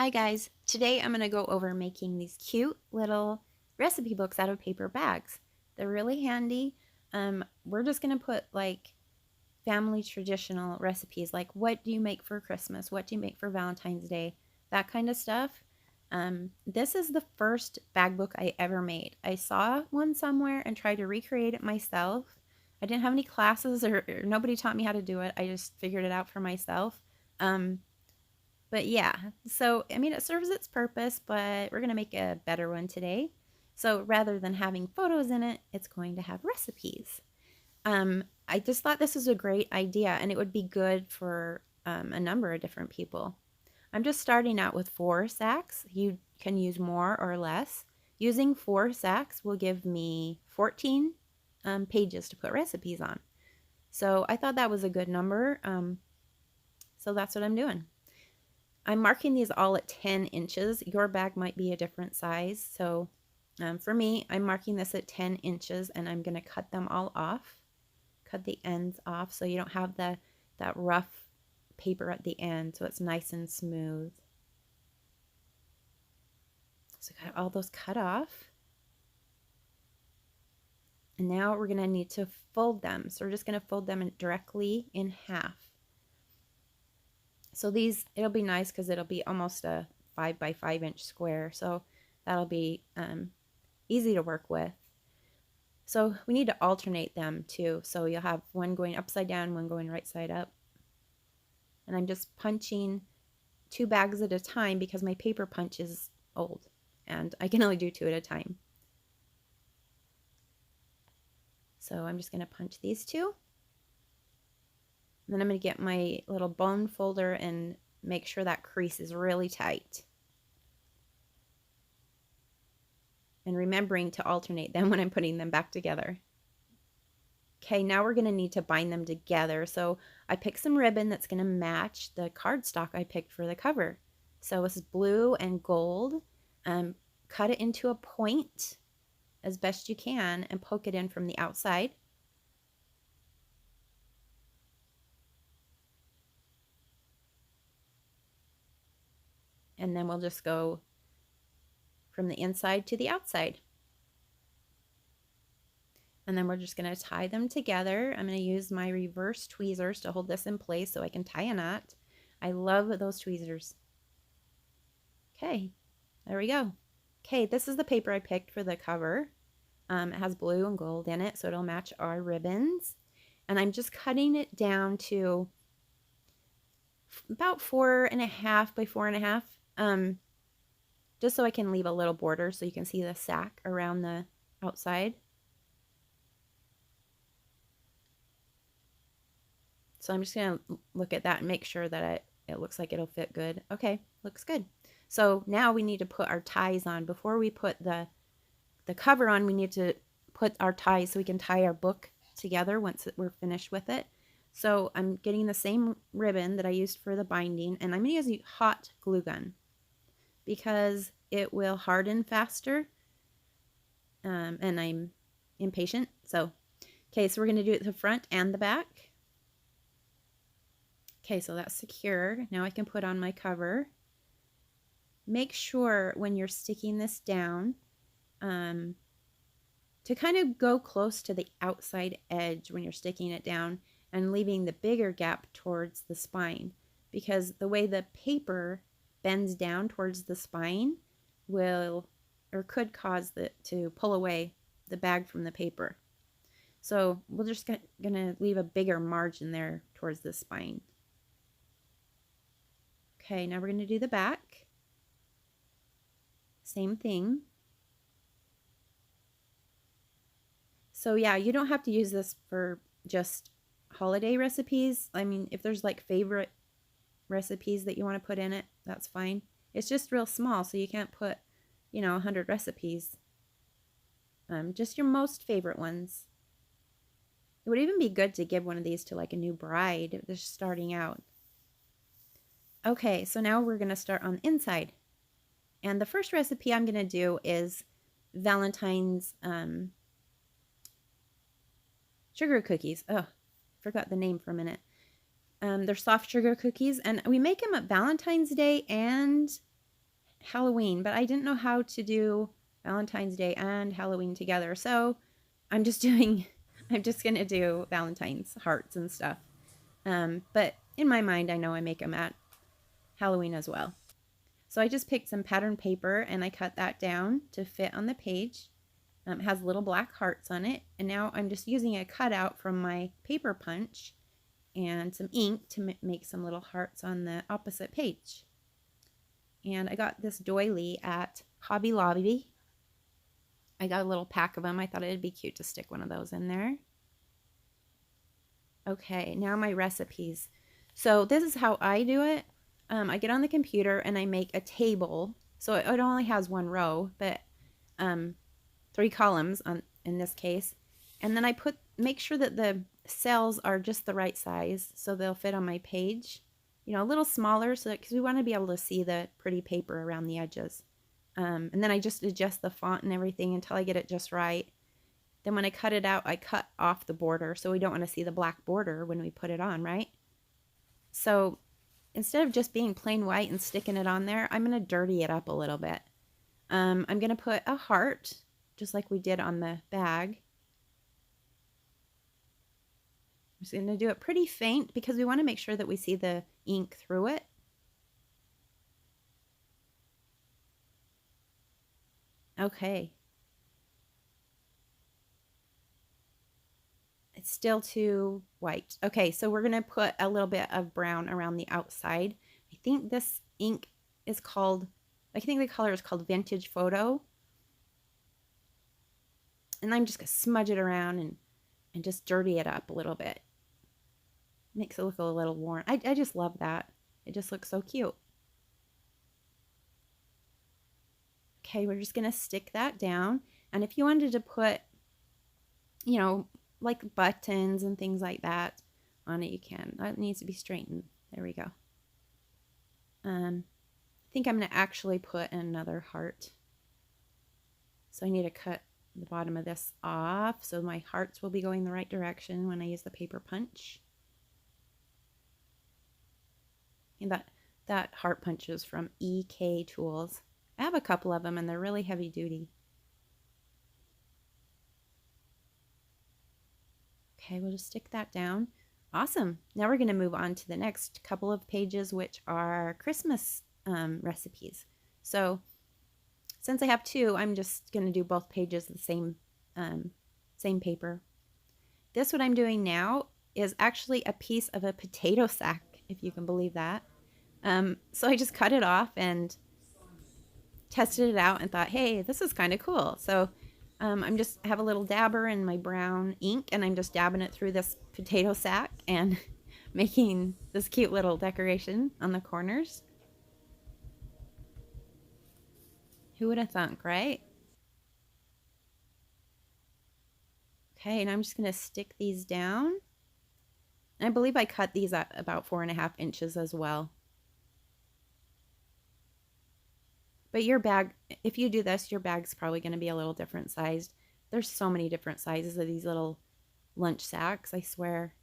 Hi guys, today I'm going to go over making these cute little recipe books out of paper bags. They're really handy. We're just going to put like family traditional recipes, like what do you make for Christmas? What do you make for Valentine's Day? That kind of stuff. This is the first bag book I ever made. I saw one somewhere and tried to recreate it myself. I didn't have any classes or nobody taught me how to do it. I just figured it out for myself. Um, but yeah, so I mean, it serves its purpose, but we're going to make a better one today. So rather than having photos in it, it's going to have recipes. I just thought this was a great idea and it would be good for a number of different people. I'm just starting out with 4 sacks. You can use more or less. Using 4 sacks will give me 14 pages to put recipes on. So I thought that was a good number. So that's what I'm doing. I'm marking these all at 10 inches. Your bag might be a different size. So for me, I'm marking this at 10 inches and I'm going to cut them all off. Cut the ends off so you don't have that rough paper at the end, so it's nice and smooth. So got all those cut off. And now we're going to need to fold them. So we're just going to fold them directly in half. So these, it'll be nice because it'll be almost a 5 by 5 inch square. So that'll be easy to work with. So we need to alternate them too. So you'll have one going upside down, one going right side up. And I'm just punching 2 bags at a time because my paper punch is old and I can only do 2 at a time. So I'm just going to punch these 2. And then I'm going to get my little bone folder and make sure that crease is really tight. And remembering to alternate them when I'm putting them back together. Okay, now we're going to need to bind them together. So I picked some ribbon that's going to match the cardstock I picked for the cover. So this is blue and gold. Cut it into a point as best you can and poke it in from the outside. And then we'll just go from the inside to the outside. And then we're just going to tie them together. I'm going to use my reverse tweezers to hold this in place so I can tie a knot. I love those tweezers. Okay, there we go. Okay, this is the paper I picked for the cover. It has blue and gold in it, so it'll match our ribbons. And I'm just cutting it down to about 4.5 by 4.5, just so I can leave a little border so you can see the sack around the outside. So I'm just going to look at that and make sure that it looks like it'll fit good. Okay, looks good. So now we need to put our ties on. Before we put the cover on, we need to put our ties so we can tie our book together once we're finished with it. So I'm getting the same ribbon that I used for the binding, and I'm going to use hot glue gun because it will harden faster, and I'm impatient. So, okay, so we're going to do it the front and the back. Okay, so that's secure. Now I can put on my cover. Make sure when you're sticking this down to kind of go close to the outside edge when you're sticking it down and leaving the bigger gap towards the spine, because the way the paper bends down towards the spine will or could cause it to pull away the bag from the paper. So we're just gonna leave a bigger margin there towards the spine. Okay, now we're going to do the back. Same thing. So yeah, you don't have to use this for just holiday recipes. I mean, if there's like favorite recipes that you want to put in it, that's fine. It's just real small, so you can't put, 100 recipes. Just your most favorite ones. It would even be good to give one of these to like a new bride if they're starting out. Okay, so now we're going to start on the inside. And the first recipe I'm going to do is Valentine's sugar cookies. Oh, forgot the name for a minute. They're soft sugar cookies, and we make them at Valentine's Day and Halloween, but I didn't know how to do Valentine's Day and Halloween together. So I'm just doing, I'm just going to do Valentine's hearts and stuff. But in my mind, I know I make them at Halloween as well. So I just picked some pattern paper and I cut that down to fit on the page. It has little black hearts on it. And now I'm just using a cutout from my paper punch and some ink to make some little hearts on the opposite page. And I got this doily at Hobby Lobby. I got a little pack of them. I thought it'd be cute to stick one of those in there. Okay, now my recipes. So this is how I do it. I get on the computer and I make a table. So it only has one row, but 3 columns in this case. And then I make sure that the cells are just the right size so they'll fit on my page. You know, a little smaller so because we want to be able to see the pretty paper around the edges. And then I just adjust the font and everything until I get it just right. Then when I cut it out, I cut off the border so we don't want to see the black border when we put it on, right? So instead of just being plain white and sticking it on there, I'm going to dirty it up a little bit. I'm going to put a heart, just like we did on the bag. I'm just going to do it pretty faint because we want to make sure that we see the ink through it. Okay. It's still too white. Okay, so we're going to put a little bit of brown around the outside. I think this ink is called, I think the color is called Vintage Photo. And I'm just going to smudge it around and just dirty it up a little bit. Makes it look a little worn. I just love that. It just looks so cute. Okay, we're just going to stick that down. And if you wanted to put, you know, like buttons and things like that on it, you can. That needs to be straightened. There we go. I think I'm going to actually put another heart. So I need to cut the bottom of this off so my hearts will be going the right direction when I use the paper punch. And that heart punch is from EK Tools. I have a couple of them and they're really heavy duty. Okay, we'll just stick that down. Awesome. Now we're going to move on to the next couple of pages, which are Christmas recipes. So since I have 2, I'm just going to do both pages the same paper. This, what I'm doing now, is actually a piece of a potato sack, if you can believe that. So I just cut it off and tested it out and thought, hey, this is kind of cool. So I'm just have a little dabber in my brown ink and I'm just dabbing it through this potato sack and making this cute little decoration on the corners. Who would have thunk, right? Okay, and I'm just going to stick these down. And I believe I cut these at about 4.5 inches as well. But your bag, if you do this, your bag's probably going to be a little different sized. There's so many different sizes of these little lunch sacks, I swear.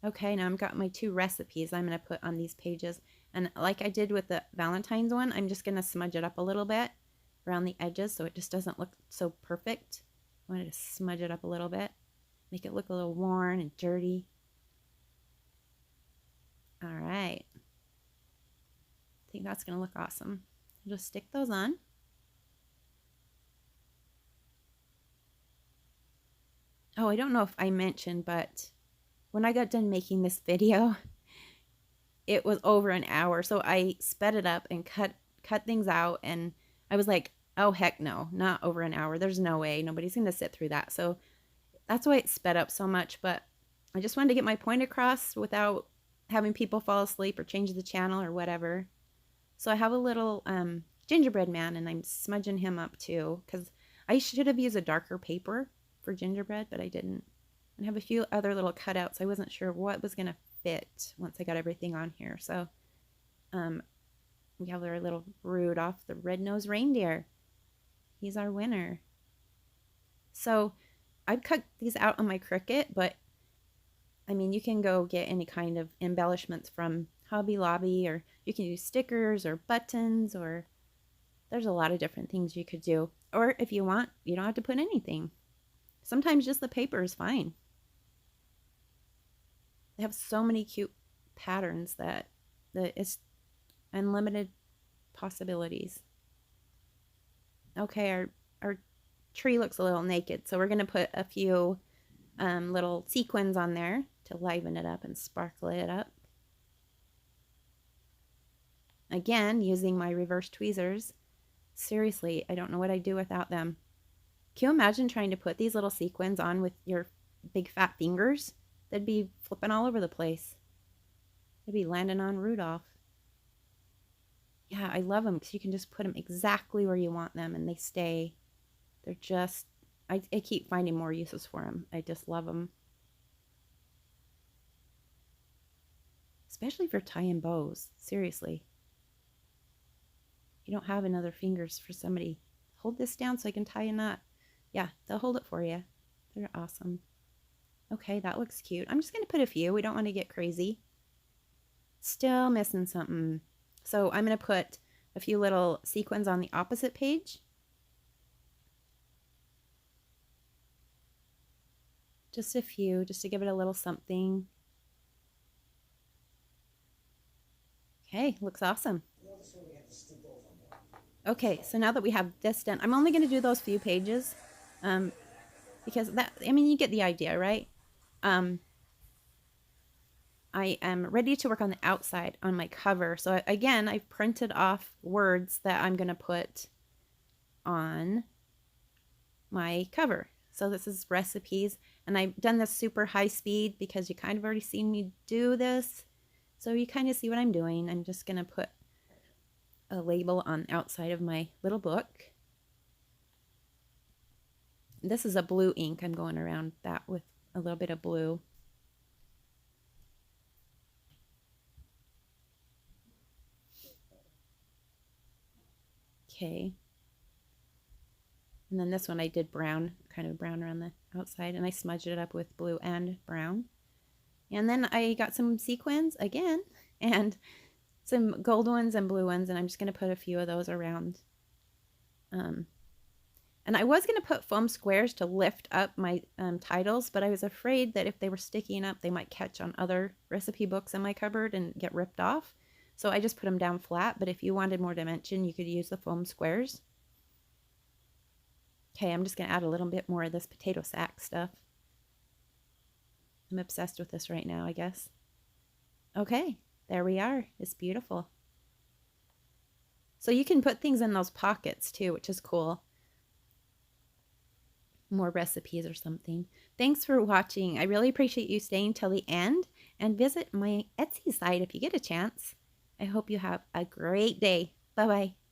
Okay, now I've got my 2 recipes I'm going to put on these pages. And like I did with the Valentine's one, I'm just going to smudge it up a little bit around the edges so it just doesn't look so perfect. I wanted to smudge it up a little bit, make it look a little worn and dirty. All right. I think that's going to look awesome. I'll just stick those on. Oh, I don't know if I mentioned, but when I got done making this video, it was over an hour. So I sped it up and cut things out. And I was like, oh, heck no, not over an hour. There's no way. Nobody's going to sit through that. So that's why it sped up so much. But I just wanted to get my point across without having people fall asleep or change the channel or whatever. So I have a little gingerbread man and I'm smudging him up too because I should have used a darker paper for gingerbread, but I didn't. And I have a few other little cutouts. I wasn't sure what was going to fit once I got everything on here. So we have our little Rudolph the red-nosed reindeer. He's our winner. So I've cut these out on my Cricut, but I mean, you can go get any kind of embellishments from Hobby Lobby, or you can use stickers or buttons, or there's a lot of different things you could do. Or if you want, you don't have to put anything. Sometimes just the paper is fine. They have so many cute patterns that it's unlimited possibilities. Okay, our tree looks a little naked, so we're going to put a few little sequins on there to liven it up and sparkle it up. Again, using my reverse tweezers. Seriously, I don't know what I'd do without them. Can you imagine trying to put these little sequins on with your big fat fingers? They'd be flipping all over the place. They'd be landing on Rudolph. Yeah, I love them because you can just put them exactly where you want them and they stay. They're just, I keep finding more uses for them. I just love them. Especially for tying bows. Seriously. You don't have another fingers for somebody. Hold this down so I can tie a knot. Yeah, they'll hold it for you. They're awesome. Okay, that looks cute. I'm just going to put a few. We don't want to get crazy. Still missing something. So I'm going to put a few little sequins on the opposite page. Just a few, just to give it a little something. Okay, looks awesome. Okay, so now that we have this done, I'm only going to do those few pages because that, I mean, you get the idea, right? I am ready to work on the outside on my cover. So again, I've printed off words that I'm going to put on my cover. So this is recipes, and I've done this super high speed because you kind of already seen me do this. So you kind of see what I'm doing. I'm just going to put a label on the outside of my little book. This is a blue ink. I'm going around that with a little bit of blue. Okay. And then this one I did brown, kind of brown around the outside, and I smudged it up with blue and brown. And then I got some sequins again, and some gold ones and blue ones, and I'm just going to put a few of those around. And I was going to put foam squares to lift up my titles, but I was afraid that if they were sticking up, they might catch on other recipe books in my cupboard and get ripped off. So I just put them down flat, but if you wanted more dimension, you could use the foam squares. Okay, I'm just going to add a little bit more of this potato sack stuff. I'm obsessed with this right now, I guess. Okay, there we are. It's beautiful. So you can put things in those pockets too, which is cool. More recipes or something. Thanks for watching. I really appreciate you staying till the end, and visit my Etsy site if you get a chance. I hope you have a great day. Bye-bye.